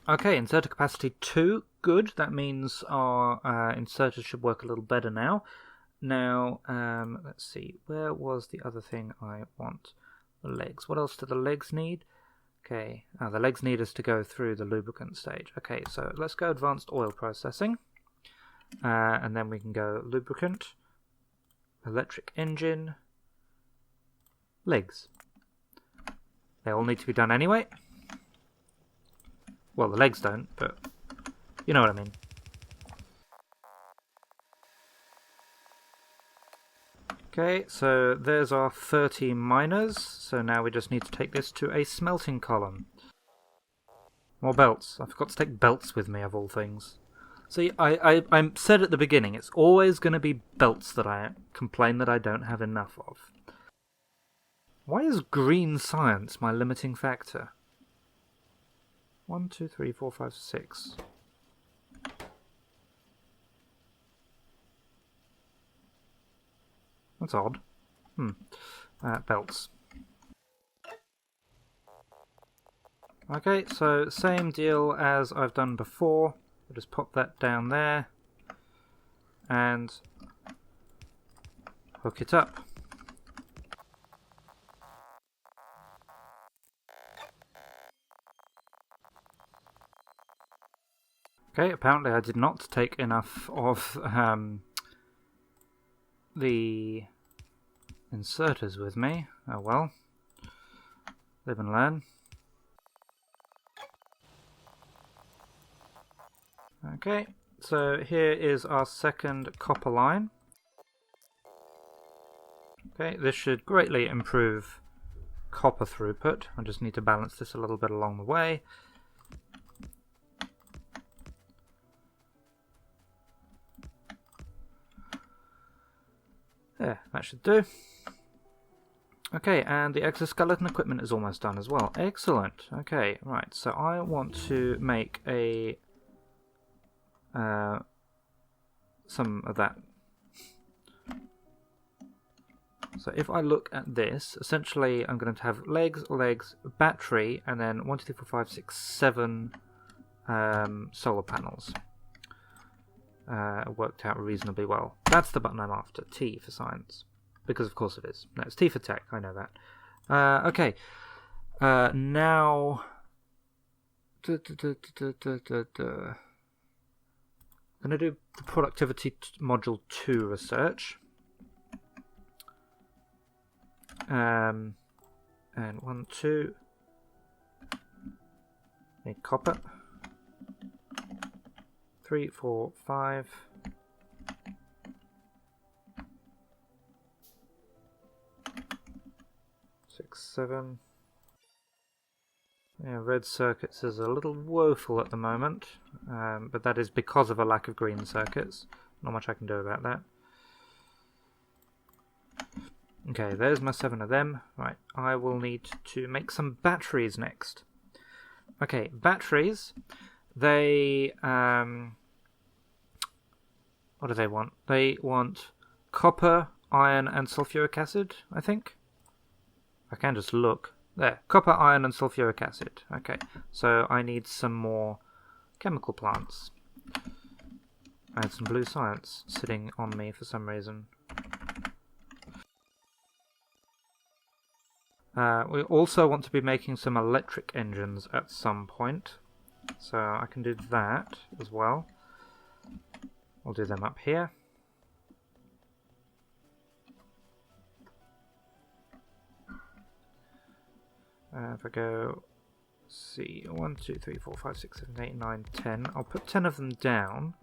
Okay, inserter capacity 2. Good. That means our inserters should work a little better now. Now, let's see. Where was the other thing I want? The legs. What else do the legs need? Okay. The legs need us to go through the lubricant stage. Okay, so let's go advanced oil processing. And then we can go lubricant, electric engine, legs. They all need to be done anyway. Well, the legs don't, but you know what I mean. Okay, so there's our 30 miners. So now we just need to take this to a smelting column. More belts. I forgot to take belts with me, of all things. See, I said at the beginning, it's always going to be belts that I complain that I don't have enough of. Why is green science my limiting factor? 1, 2, 3, 4, 5, 6. That's odd. Belts. Okay, so same deal as I've done before. I'll just pop that down there and hook it up. Okay, apparently I did not take enough of the inserters with me. Oh well. Live and learn. Okay, so here is our second copper line. Okay, this should greatly improve copper throughput. I just need to balance this a little bit along the way. There, that should do. Okay, and the exoskeleton equipment is almost done as well. Excellent. Okay, right, so I want to make a some of that. So if I look at this, essentially I'm going to have legs, battery, and then 1, 2, 3, 4, 5, 6, 7 solar panels. Worked out reasonably well. That's the button I'm after. T for science. Because of course it is. No, it's T for tech, I know that. Okay. Now... I'm going to do the productivity module 2 research. And 1, 2. Need copper. 3, 4, 5. 6, 7. Yeah, red circuits is a little woeful at the moment, but that is because of a lack of green circuits. Not much I can do about that. Okay, there's my 7 of them. Right, I will need to make some batteries next. Okay, batteries. They, what do they want? They want copper, iron, and sulfuric acid, I think. I can just look. There, copper, iron, and sulfuric acid. Okay, so I need some more chemical plants. I had some blue science sitting on me for some reason. We also want to be making some electric engines at some point, so I can do that as well. I'll do them up here. If I go, see, 1, 2, 3, 4, 5, 6, 7, 8, 9, 10. I'll put 10 of them down.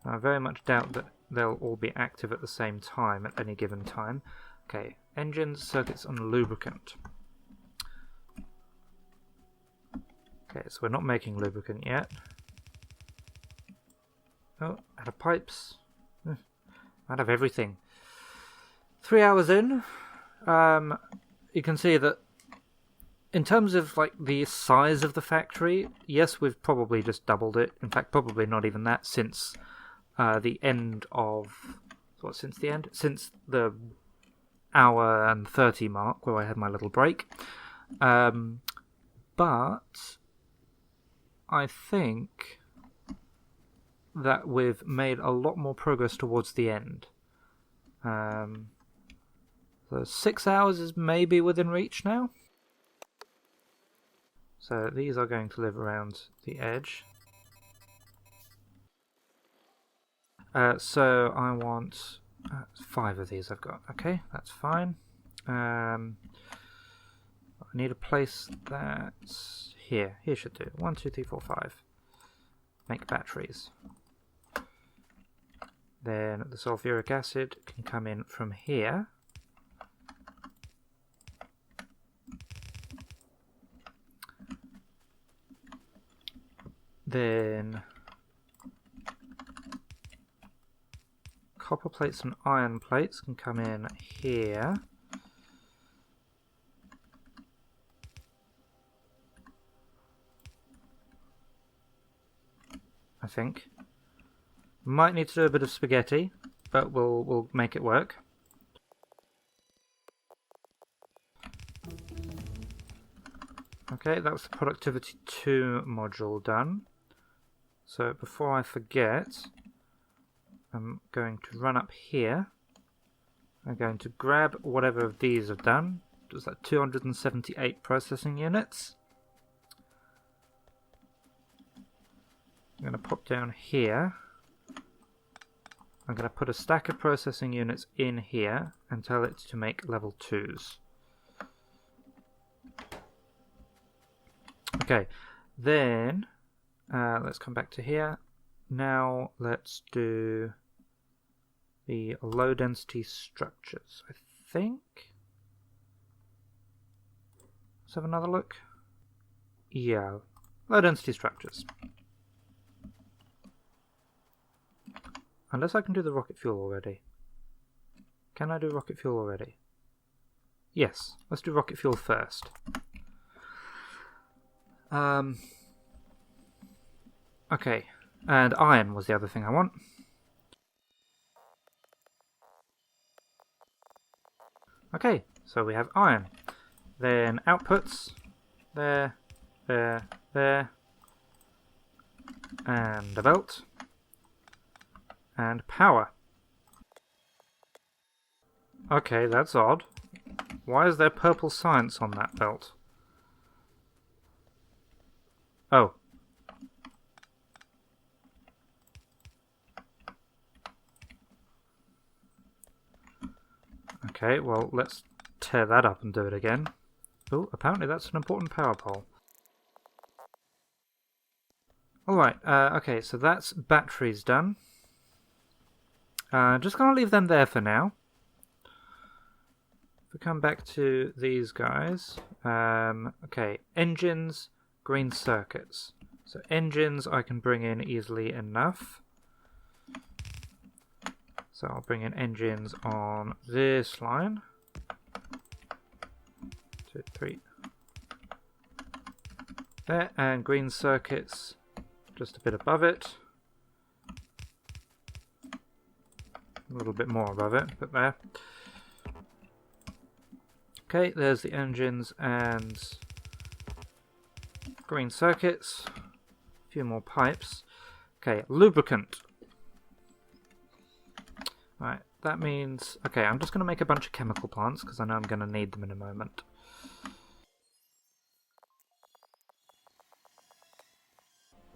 I very much doubt that they'll all be active at the same time at any given time. Okay, engines, circuits, and lubricant. Okay, so we're not making lubricant yet. Oh, out of pipes. Out of everything. 3 hours in, you can see that in terms of like the size of the factory, yes, we've probably just doubled it. In fact, probably not even that since the end of... What, since the end? Since the hour and 30 mark where I had my little break. But I think that we've made a lot more progress towards the end. So 6 hours is maybe within reach now. So these are going to live around the edge. So I want 5 of these I've got. Okay, that's fine. I need a place that's here. Here should do. 1, 2, 3, 4, 5. Make batteries. Then the sulfuric acid can come in from here. Then copper plates and iron plates can come in here. I think. Might need to do a bit of spaghetti, but we'll make it work. Okay, that was the Productivity 2 module done. So before I forget, I'm going to run up here. I'm going to grab whatever of these I've done. Does that 278 processing units? I'm going to pop down here. I'm going to put a stack of processing units in here and tell it to make level 2s. Okay, then let's come back to here. Now let's do the low density structures, I think. Let's have another look. Yeah, low density structures. Unless I can do the rocket fuel already. Can I do rocket fuel already? Yes, let's do rocket fuel first. Okay, and iron was the other thing I want. Okay, so we have iron. Then outputs, there, there, and a belt. And power. Okay, that's odd. Why is there purple science on that belt? Oh. Okay, well, let's tear that up and do it again. Oh, apparently that's an important power pole. Alright, okay, so that's batteries done. Just gonna leave them there for now. If we come back to these guys, okay, engines, green circuits. So engines I can bring in easily enough. So I'll bring in engines on this line. 2, 3. There, and green circuits just a bit above it. A little bit more above it, but there. Okay, there's the engines and green circuits. A few more pipes. Okay, lubricant. Right, that means... Okay, I'm just going to make a bunch of chemical plants because I know I'm going to need them in a moment.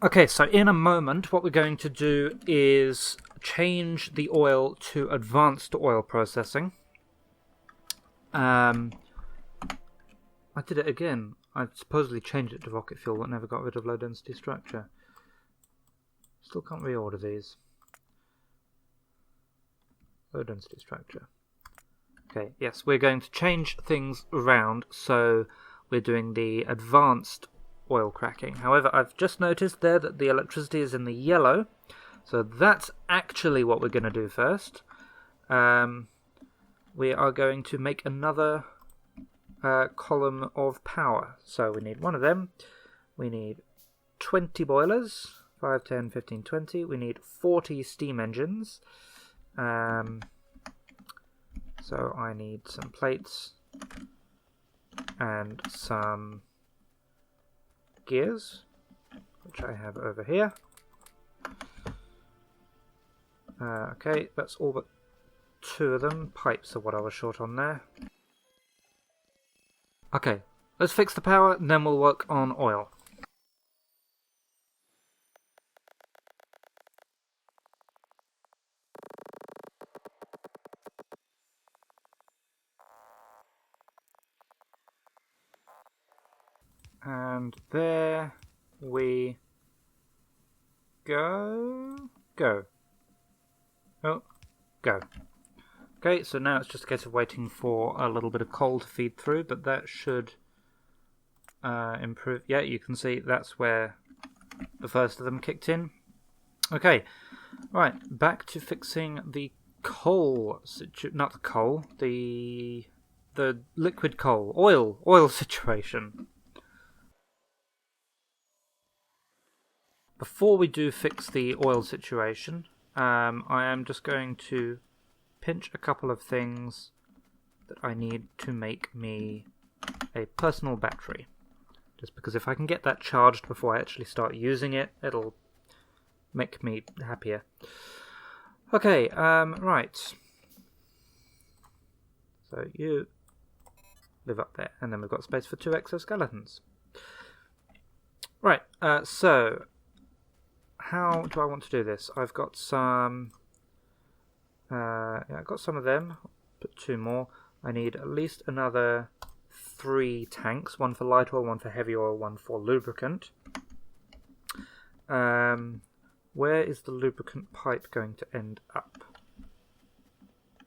Okay, so in a moment what we're going to do is change the oil to advanced oil processing. I did it again. I supposedly changed it to rocket fuel but never got rid of low density structure. Still can't reorder these. Low density structure. Okay, yes, we're going to change things around, so we're doing the advanced oil cracking. However, I've just noticed there that the electricity is in the yellow, so that's actually what we're going to do first. We are going to make another column of power. So we need one of them. We need 20 boilers, 5, 10, 15, 20. We need 40 steam engines. So I need some plates and some gears. which I have over here. Okay, that's all but 2 of them. Pipes are what I was short on there. Okay, let's fix the power, and then we'll work on oil. And there we go. Go. Oh, go. Okay, so now it's just a case of waiting for a little bit of coal to feed through, but that should improve. Yeah, you can see that's where the first of them kicked in. Okay, right, back to fixing the coal not the coal, the liquid coal, oil situation. Before we do fix the oil situation, I am just going to pinch a couple of things that I need to make me a personal battery. Just because if I can get that charged before I actually start using it, it'll make me happier. Okay, right. So you live up there, and then we've got space for 2 exoskeletons. Right, so how do I want to do this? I've got some... yeah, I've got some of them. Put 2 more. I need at least another 3 tanks. 1 for light oil, 1 for heavy oil, 1 for lubricant. Where is the lubricant pipe going to end up?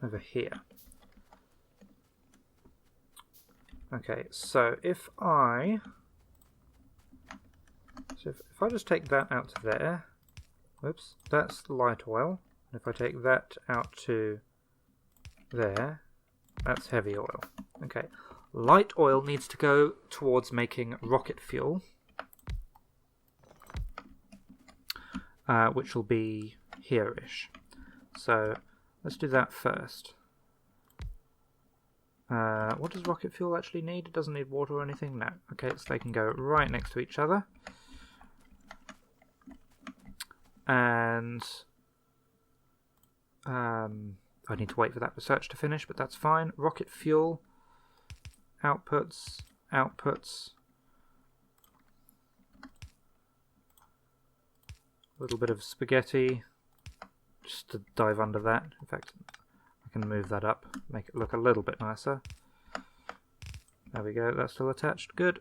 Over here. Okay, so if I just take that out to there, whoops, that's the light oil. And if I take that out to there, that's heavy oil. Okay, light oil needs to go towards making rocket fuel, which will be here-ish. So let's do that first. What does rocket fuel actually need? It doesn't need water or anything? No. Okay, so they can go right next to each other. And I need to wait for that research to finish, but that's fine. Rocket fuel, outputs. A little bit of spaghetti, just to dive under that. In fact, I can move that up, make it look a little bit nicer. There we go, that's still attached, good.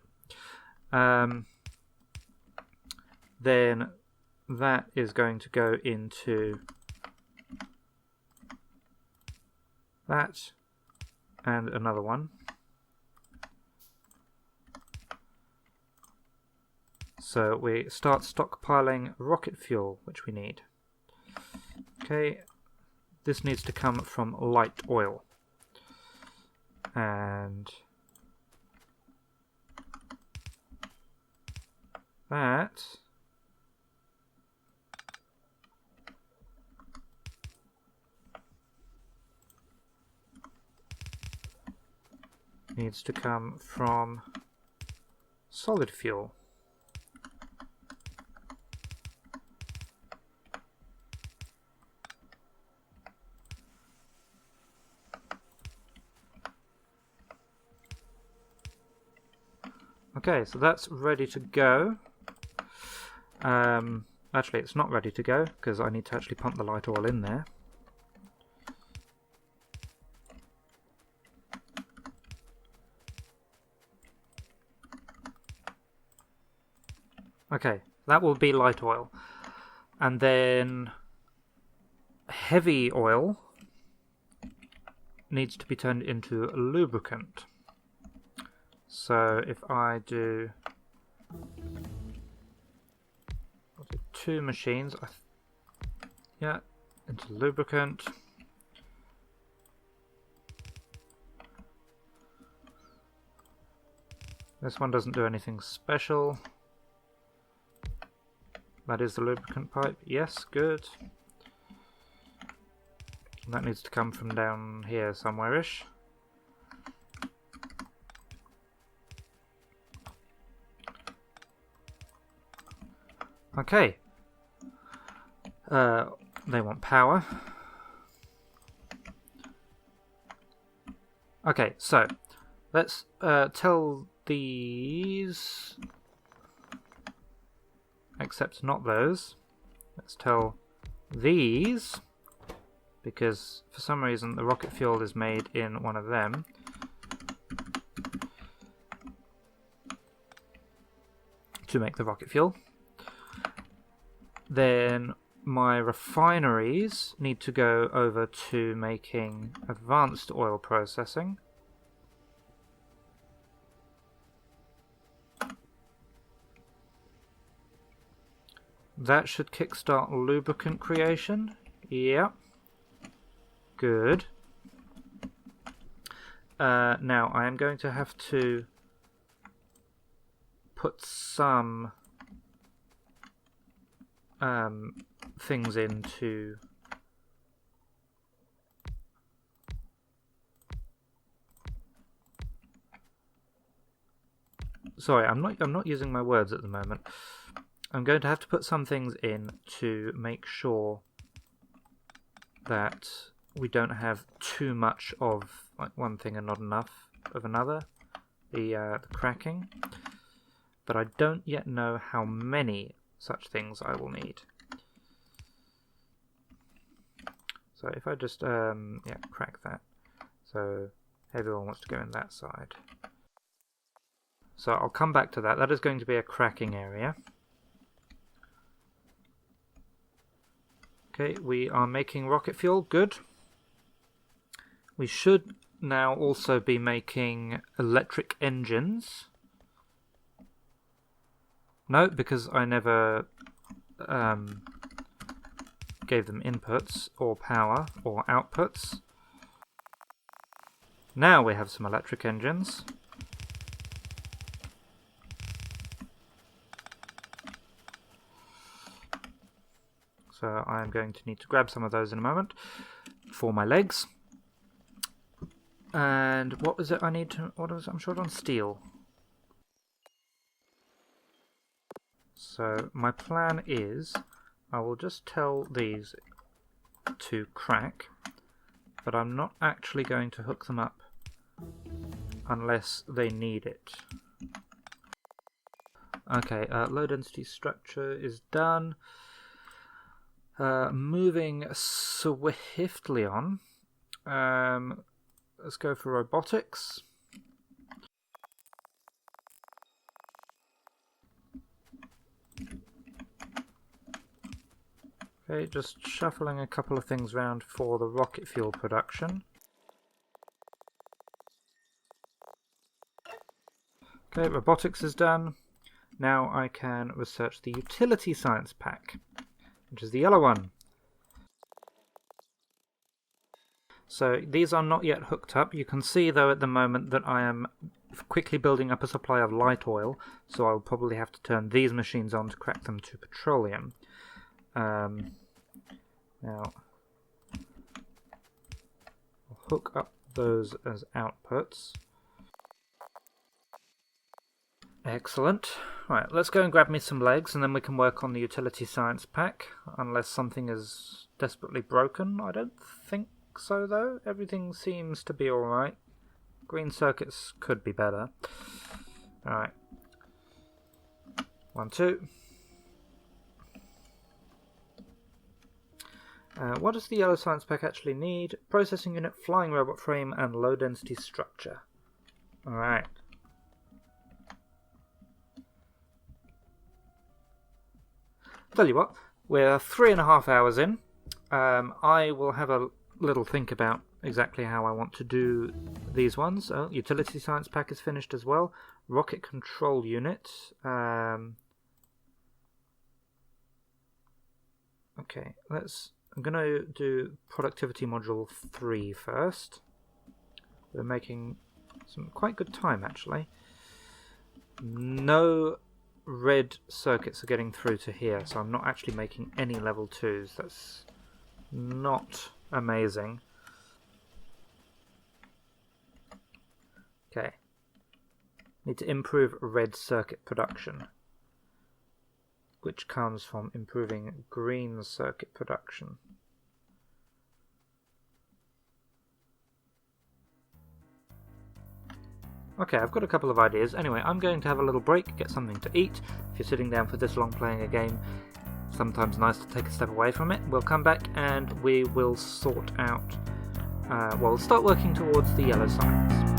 Then that is going to go into that and another one. So we start stockpiling rocket fuel, which we need. Okay, this needs to come from light oil. And that needs to come from solid fuel. Okay, so that's ready to go. Actually, it's not ready to go because I need to actually pump the light oil in there. Okay, that will be light oil. And then heavy oil needs to be turned into lubricant. So if I do 2 machines, yeah, into lubricant. This one doesn't do anything special. That is the lubricant pipe. Yes, good. That needs to come from down here somewhere-ish. Okay. They want power. Okay, so let's tell these, except not those. Let's tell these, because for some reason the rocket fuel is made in one of them. To make the rocket fuel. Then my refineries need to go over to making advanced oil processing. That should kickstart lubricant creation. Yeah. Good. Now I am going to have to put some things into sorry, I'm not using my words at the moment. I'm going to have to put some things in to make sure that we don't have too much of like one thing and not enough of another. The cracking. But I don't yet know how many such things I will need. So if I just crack that. So everyone wants to go in that side. So I'll come back to that. That is going to be a cracking area. Okay, we are making rocket fuel. Good. We should now also be making electric engines. No, because I never gave them inputs or power or outputs. Now we have some electric engines. So I'm going to need to grab some of those in a moment for my legs. And what was it I need to... I'm short on steel. So my plan is I will just tell these to crack, but I'm not actually going to hook them up unless they need it. Okay, low density structure is done. Moving swiftly on. Let's go for robotics. Okay, just shuffling a couple of things around for the rocket fuel production. Okay, robotics is done. Now I can research the utility science pack, which is the yellow one. So these are not yet hooked up. You can see though at the moment that I am quickly building up a supply of light oil, so I'll probably have to turn these machines on to crack them to petroleum. Now I'll hook up those as outputs. Excellent. Right, let's go and grab me some legs and then we can work on the utility science pack, unless something is desperately broken. I don't think so though. Everything seems to be alright. Green circuits could be better. Alright. 1, 2. What does the yellow science pack actually need? Processing unit, flying robot frame, and low density structure. Alright. Tell you what, we're 3.5 hours in. I will have a little think about exactly how I want to do these ones. Utility science pack is finished as well. Rocket control unit. Okay, I'm going to do productivity module 3 first. We're making some quite good time actually. No red circuits are getting through to here, so I'm not actually making any level 2s. That's not amazing. Okay. Need to improve red circuit production. which comes from improving green circuit production. Okay, I've got a couple of ideas. Anyway, I'm going to have a little break, get something to eat. If you're sitting down for this long playing a game, sometimes nice to take a step away from it. We'll come back and we will sort out... we'll start working towards the yellow signs.